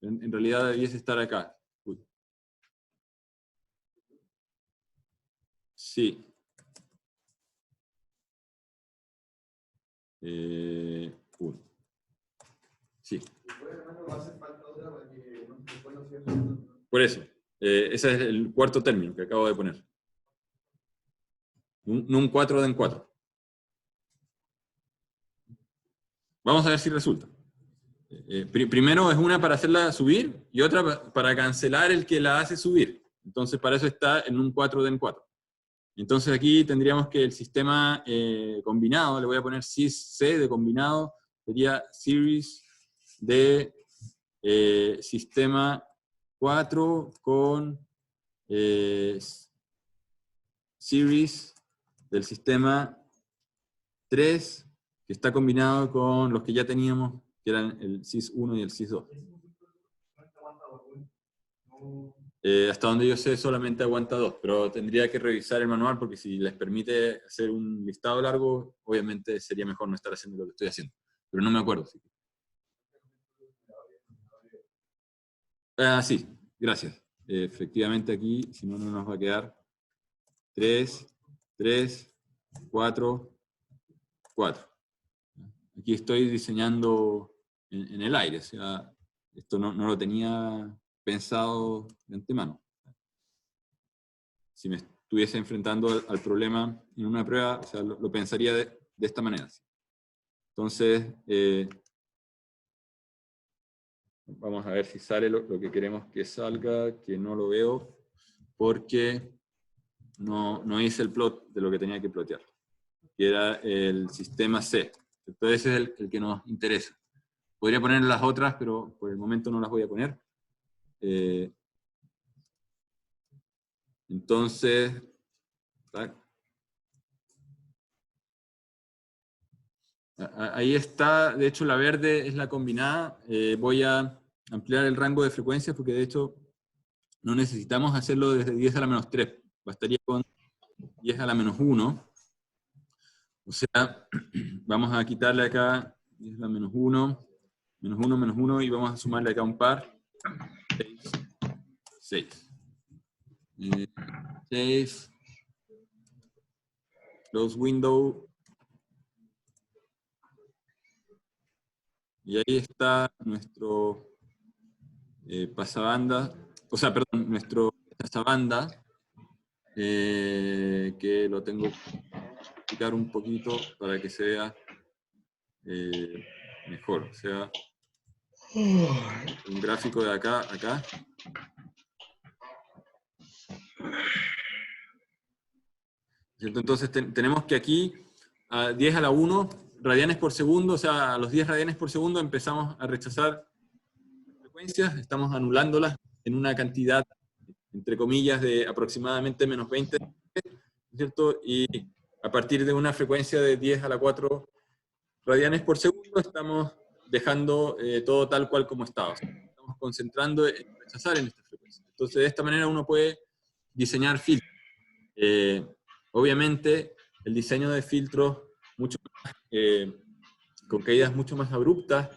en realidad debiese estar acá. Uy. Sí. Uy. Sí. Por eso, ese es el cuarto término que acabo de poner. No un 4 de en 4. Vamos a ver si resulta. Primero es una para hacerla subir y otra para cancelar el que la hace subir. Entonces para eso está en un 4 de en 4. Entonces aquí tendríamos que el sistema combinado, le voy a poner sys-c de combinado, sería series de sistema 4 con series del sistema 3, que está combinado con los que ya teníamos, que eran el sys1 y el sys2. Hasta donde yo sé solamente aguanta 2, pero tendría que revisar el manual porque si les permite hacer un listado largo, obviamente sería mejor no estar haciendo lo que estoy haciendo. Pero no me acuerdo. Sí, gracias. Efectivamente aquí, si no, no nos va a quedar 3, 3, 4, 4. Aquí estoy diseñando en el aire, o sea, esto no lo tenía pensado de antemano. Si me estuviese enfrentando al problema en una prueba, o sea, lo pensaría de esta manera. Entonces, vamos a ver si sale lo que queremos que salga, que no lo veo, porque no hice el plot de lo que tenía que plotear, que era el sistema C. Entonces ese es el que nos interesa. Podría poner las otras, pero por el momento no las voy a poner. Entonces, ahí está, de hecho la verde es la combinada. Voy a ampliar el rango de frecuencias porque de hecho no necesitamos hacerlo desde 10 a la menos 3. Bastaría con 10 a la menos 1. O sea, vamos a quitarle acá 10 a la menos 1, menos 1, y vamos a sumarle acá un par. 6. 6. Close window. Y ahí está nuestro pasabanda, o sea, perdón, nuestro pasabanda, que lo tengo que explicar un poquito para que se vea mejor. O sea, un gráfico de acá a acá. ¿cierto? Entonces tenemos que aquí, a 10 a la 1 radianes por segundo, o sea, a los 10 radianes por segundo empezamos a rechazar frecuencias, estamos anulándolas en una cantidad, entre comillas, de aproximadamente menos 20, ¿cierto? Y a partir de una frecuencia de 10 a la 4 radianes por segundo, estamos dejando todo tal cual como estaba. O sea, estamos concentrando en rechazar en esta frecuencia. Entonces, de esta manera uno puede diseñar filtros. Obviamente, el diseño de filtros mucho más, con caídas mucho más abruptas,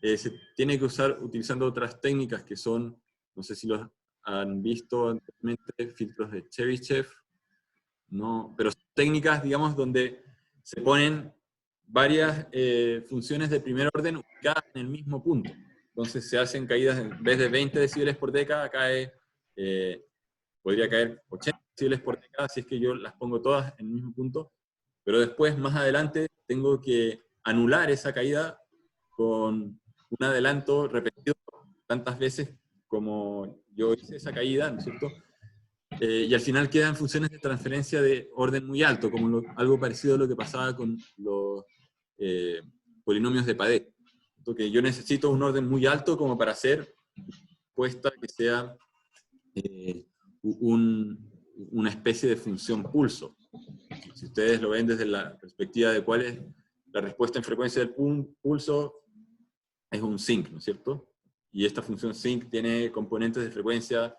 se tiene que usar utilizando otras técnicas que son, no sé si los han visto anteriormente, filtros de Chebyshev, no, pero son técnicas, digamos, donde se ponen varias funciones de primer orden ubicadas en el mismo punto. Entonces se hacen caídas, en vez de 20 decibeles por década, podría caer 80 decibeles por década si es que yo las pongo todas en el mismo punto, pero después, más adelante, tengo que anular esa caída con un adelanto repetido tantas veces como yo hice esa caída, ¿no es cierto? Y al final quedan funciones de transferencia de orden muy alto, como algo parecido a lo que pasaba con los polinomios de Padé. Que yo necesito un orden muy alto como para hacer una respuesta que sea una especie de función pulso. Si ustedes lo ven desde la perspectiva de cuál es la respuesta en frecuencia del pulso, es un sinc, ¿no es cierto? Y esta función sinc tiene componentes de frecuencia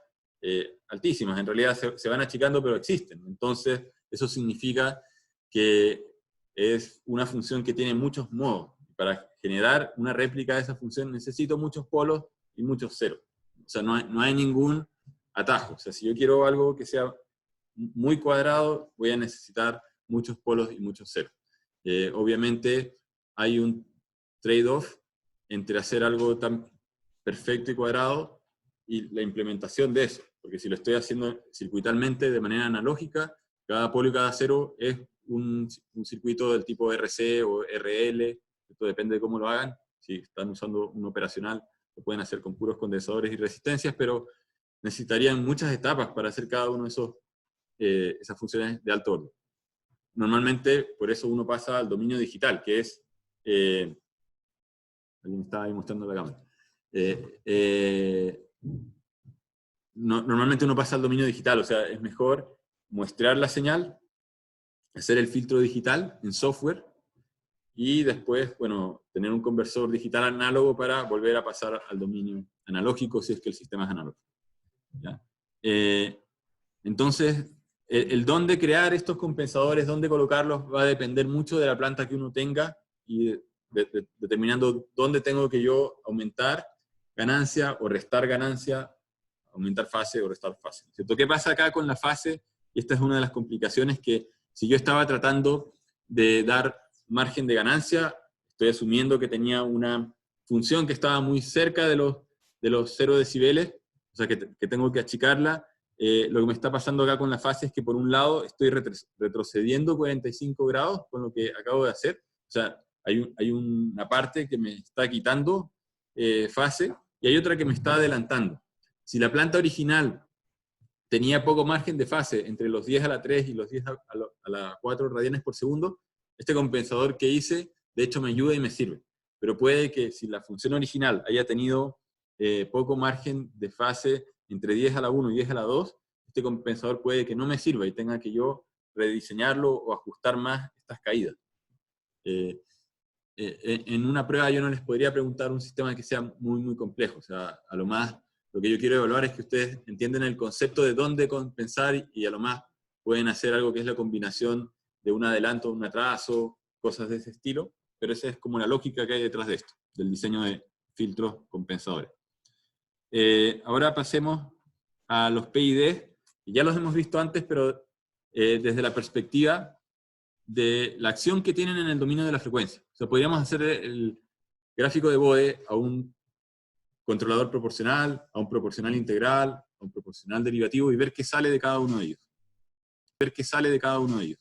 altísimas. En realidad se van achicando, pero existen. Entonces, eso significa que es una función que tiene muchos modos. Para generar una réplica de esa función necesito muchos polos y muchos ceros. O sea, no hay ningún atajo. O sea, si yo quiero algo que sea muy cuadrado, voy a necesitar muchos polos y muchos ceros. Obviamente hay un trade-off entre hacer algo tan perfecto y cuadrado y la implementación de eso, porque si lo estoy haciendo circuitalmente de manera analógica, cada polo y cada cero es un circuito del tipo RC o RL, esto depende de cómo lo hagan. Si están usando un operacional, lo pueden hacer con puros condensadores y resistencias, pero necesitarían muchas etapas para hacer cada uno de esas funciones de alto orden. Normalmente, por eso uno pasa al dominio digital, que es... alguien estaba ahí mostrando la cámara. Normalmente uno pasa al dominio digital, o sea, es mejor muestrear la señal, hacer el filtro digital en software, y después, bueno, tener un conversor digital análogo para volver a pasar al dominio analógico, si es que el sistema es analógico. ¿Ya? Entonces, el dónde crear estos compensadores, dónde colocarlos, va a depender mucho de la planta que uno tenga, y determinando dónde tengo que yo aumentar ganancia o restar ganancia, aumentar fase o restar fase, ¿cierto? ¿Qué pasa acá con la fase? Y esta es una de las complicaciones, que si yo estaba tratando de dar margen de ganancia, estoy asumiendo que tenía una función que estaba muy cerca de los 0 decibeles, o sea que tengo que achicarla. Lo que me está pasando acá con la fase es que por un lado estoy retrocediendo 45 grados con lo que acabo de hacer, o sea, hay una parte que me está quitando fase, y hay otra que me está adelantando. Si la planta original tenía poco margen de fase, entre los 10 a la 3 y los 10 a la 4 radianes por segundo, este compensador que hice, de hecho me ayuda y me sirve. Pero puede que si la función original haya tenido poco margen de fase entre 10 a la 1 y 10 a la 2, este compensador puede que no me sirva y tenga que yo rediseñarlo o ajustar más estas caídas. En una prueba yo no les podría preguntar un sistema que sea muy, muy complejo. O sea, a lo más, lo que yo quiero evaluar es que ustedes entiendan el concepto de dónde compensar, y a lo más pueden hacer algo que es la combinación de un adelanto, un atraso, cosas de ese estilo, pero esa es como la lógica que hay detrás de esto, del diseño de filtros compensadores. Ahora pasemos a los PID, que ya los hemos visto antes, pero desde la perspectiva de la acción que tienen en el dominio de la frecuencia. O sea, podríamos hacer el gráfico de Bode a un controlador proporcional, a un proporcional integral, a un proporcional derivativo, y ver qué sale de cada uno de ellos. Ver qué sale de cada uno de ellos.